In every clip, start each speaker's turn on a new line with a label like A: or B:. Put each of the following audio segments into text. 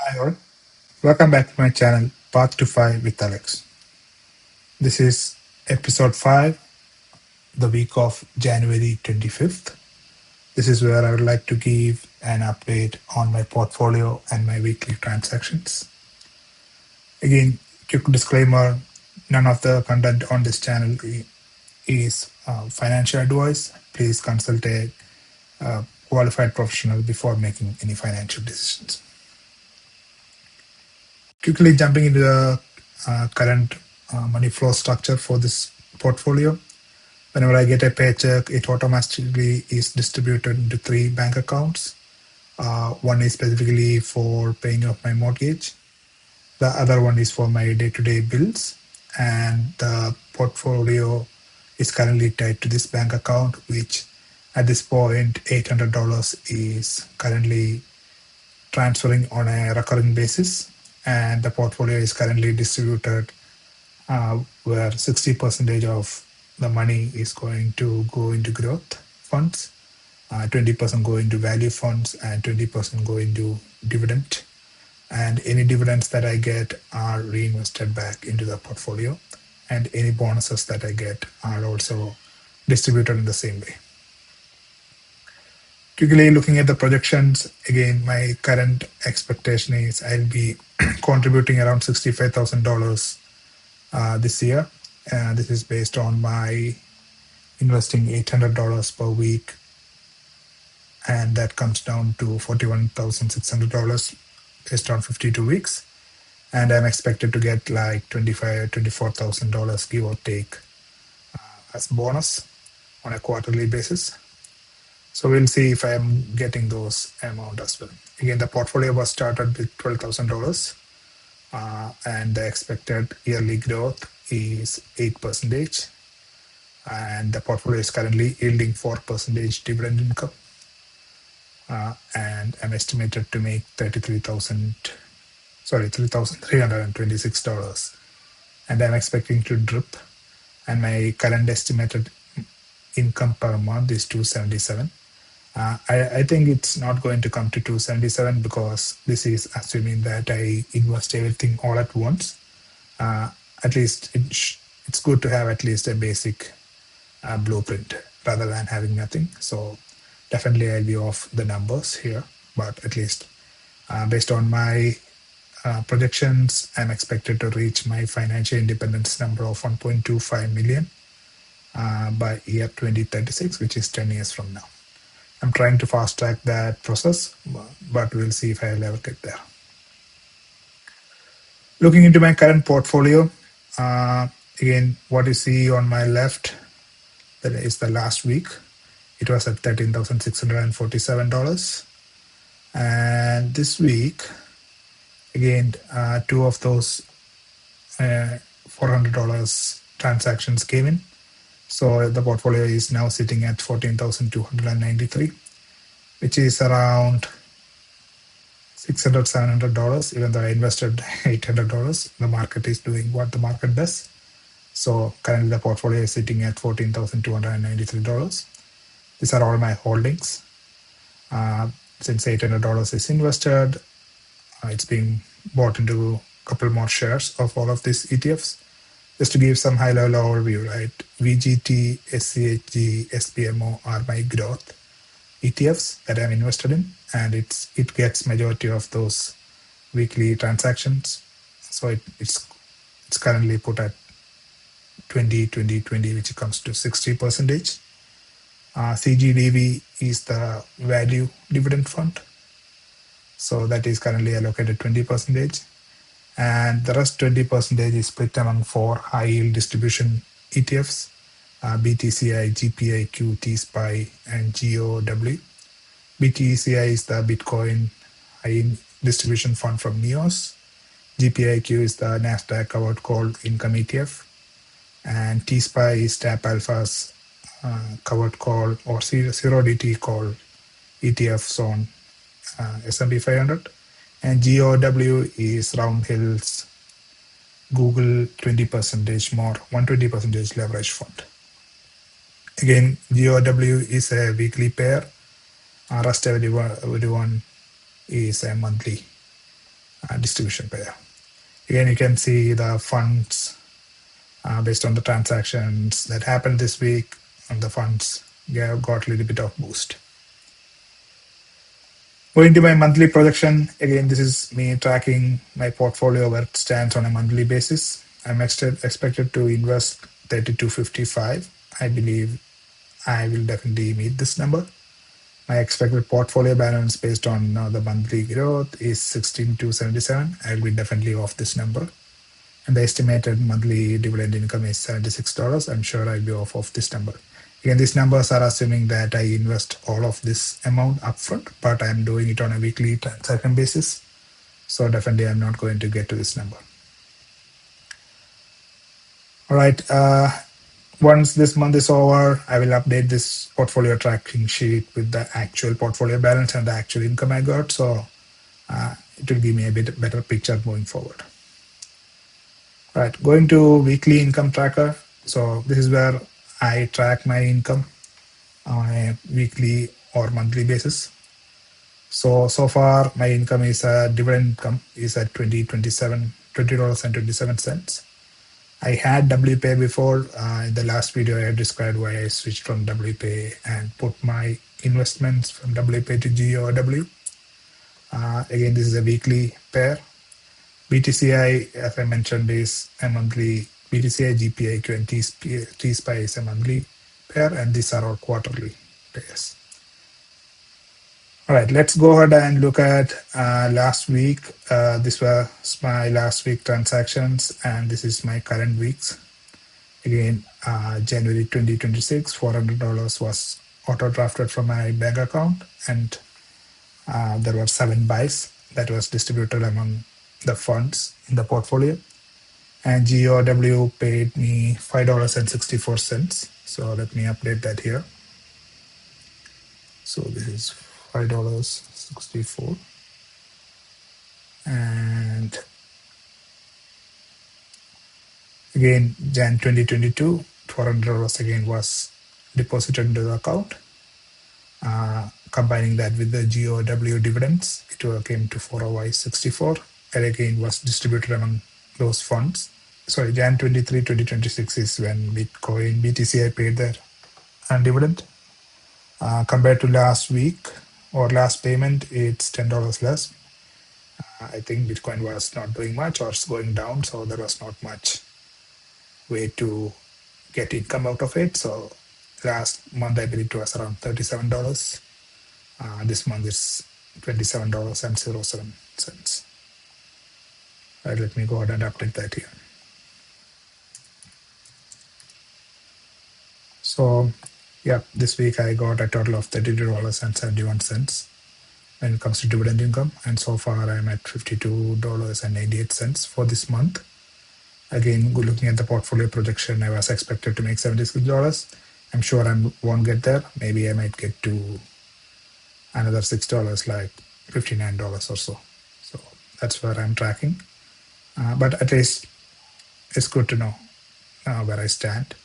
A: Hi all, welcome back to my channel Path to 5 with Alex. This is episode 5, the week of January 25th. This is where I would like to give an update on my portfolio and my weekly transactions. Again, quick disclaimer, none of the content on this channel is financial advice. Please consult a qualified professional before making any financial decisions. Quickly jumping into the current money flow structure for this portfolio. Whenever I get a paycheck, it automatically is distributed into 3 bank accounts. One is specifically for paying off my mortgage. The other one is for my day-to-day bills. And the portfolio is currently tied to this bank account, which at this point, $800 is currently transferring on a recurring basis. And the portfolio is currently distributed where 60% of the money is going to go into growth funds, 20% go into value funds, and 20% go into dividend. And any dividends that I get are reinvested back into the portfolio, and any bonuses that I get are also distributed in the same way. Quickly looking at the projections, again, my current expectation is I'll be contributing around $65,000 this year. This is based on my investing $800 per week, and that comes down to $41,600 based on 52 weeks. And I'm expected to get like $25,000, $24,000 give or take as bonus on a quarterly basis. So we'll see if I'm getting those amount as well. Again, the portfolio was started with $12,000, and the expected yearly growth is 8%. And the portfolio is currently yielding 4% dividend income. And I'm estimated to make $3,326. And I'm expecting to drip. And my current estimated income per month is $277. I think it's not going to come to $277 because this is assuming that I invest everything all at once. At least it's good to have at least a basic blueprint rather than having nothing. So definitely I'll be off the numbers here, but at least based on my projections, I'm expected to reach my financial independence number of 1.25 million by year 2036, which is 10 years from now. I'm trying to fast track that process, but we'll see if I'll ever get there. Looking into my current portfolio, again, what you see on my left, that is the last week. It was at $13,647. And this week, again, 2 of those $400 transactions came in. So the portfolio is now sitting at $14,293, which is around $600, $700, even though I invested $800. The market is doing what the market does. So currently the portfolio is sitting at $14,293. These are all my holdings. Since $800 is invested, it's being bought into a couple more shares of all of these ETFs. Just to give some high-level overview, right? VGT, SCHG, SPMO are my growth ETFs that I'm invested in, and it gets majority of those weekly transactions. So it's currently put at 20, 20, 20, which comes to 60%. CGDV is the value dividend fund. So that is currently allocated 20%. And the rest 20% is split among 4 high yield distribution ETFs, BTCI, GPIQ, TSPI, and GOW. BTCI is the Bitcoin high yield distribution fund from NEOS. GPIQ is the NASDAQ covered call income ETF. And TSPI is TAP Alpha's covered call or zero DT call ETFs on S&P 500. And GOW is Roundhill's Google 20% more, 120% leverage fund. Again, GOW is a weekly pair. Rest everyone is a monthly distribution pair. Again, you can see the funds based on the transactions that happened this week, and the funds got a little bit of boost. Going to my monthly projection, again, this is me tracking my portfolio where it stands on a monthly basis. I'm expected to invest 3255. I believe I will definitely meet this number. My expected portfolio balance based on the monthly growth is 16,277. I'll be definitely off this number. And the estimated monthly dividend income is $76. I'm sure I'll be off of this number. Again, these numbers are assuming that I invest all of this amount upfront, but I'm doing it on a weekly transaction basis. So definitely I'm not going to get to this number. All right. Once this month is over, I will update this portfolio tracking sheet with the actual portfolio balance and the actual income I got. So it will give me a bit better picture moving forward. All right, going to weekly income tracker. So this is where I track my income on a weekly or monthly basis. So far my income is dividend income is at $20.27. I had WPay before. In the last video, I described why I switched from WPay and put my investments from WPay to GOW. Again, this is a weekly pair. BTCI, as I mentioned, is a monthly. BTCI, GPIQ, and T-SPY is a monthly pair, and these are all quarterly pairs. All right, let's go ahead and look at last week. This was my last week transactions, and this is my current weeks. Again, January 2026, $400 was auto drafted from my bank account, and there were 7 buys that was distributed among the funds in the portfolio. And GOW paid me $5.64. So let me update that here. So this is $5.64. And again, Jan 2022, $400 again was deposited into the account. Combining that with the GOW dividends, it came to $4.64, and again was distributed among those funds. Sorry, Jan 23, 2026 is when Bitcoin BTCI paid their dividend. Compared to last week or last payment, it's $10 less. I think Bitcoin was not doing much or it's going down, so there was not much way to get income out of it. So last month, I believe it was around $37. This month is $27.07. Right, let me go ahead and update that here. So yeah, this week I got a total of $32.71 when it comes to dividend income. And so far I'm at $52.88 for this month. Again, looking at the portfolio projection, I was expected to make $76. I'm sure I won't get there. Maybe I might get to another $6, like $59 or so. So that's where I'm tracking. But at least it's good to know where I stand.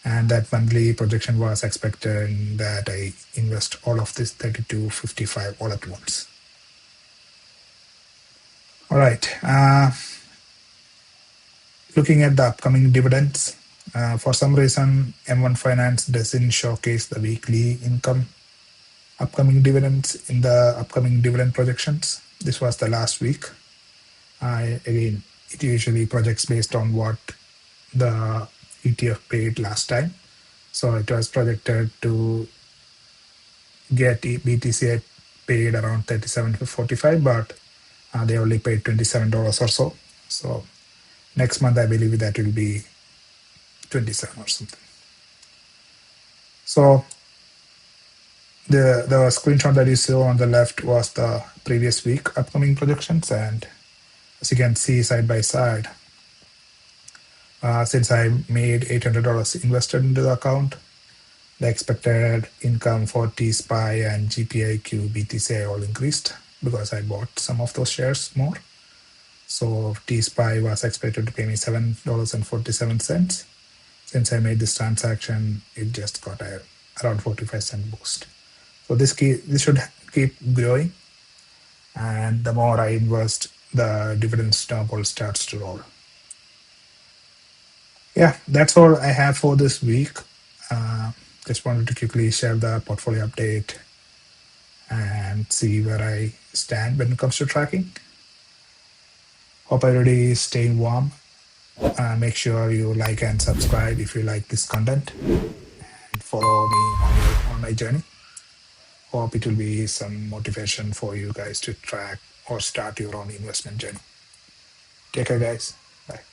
A: And that monthly projection was expected that I invest all of this 32.55 all at once. All right. Looking at the upcoming dividends, for some reason, M1 Finance doesn't showcase the weekly income upcoming dividends in the upcoming dividend projections. This was the last week. Again, it usually projects based on what the ETF paid last time. So it was projected to get BTCI paid around $37.45, but they only paid $27 or so. So next month, I believe that will be 27 or something. So the screenshot that you saw on the left was the previous week upcoming projections, and as you can see side by side, since I made $800 invested into the account, the expected income for T-SPY and GPIQ BTCI all increased because I bought some of those shares more. So T-SPY was expected to pay me $7.47. Since I made this transaction, it just got a around 45-cent boost. So this should keep growing, and the more I invest, the dividend snowball starts to roll. Yeah, that's all I have for this week. Uh, just wanted to quickly share the portfolio update and see where I stand when it comes to tracking. Hope everybody is staying warm. Make sure you like and subscribe if you like this content, and follow me on my journey. Hope it will be some motivation for you guys to track or start your own investment journey. Take care, guys. Bye.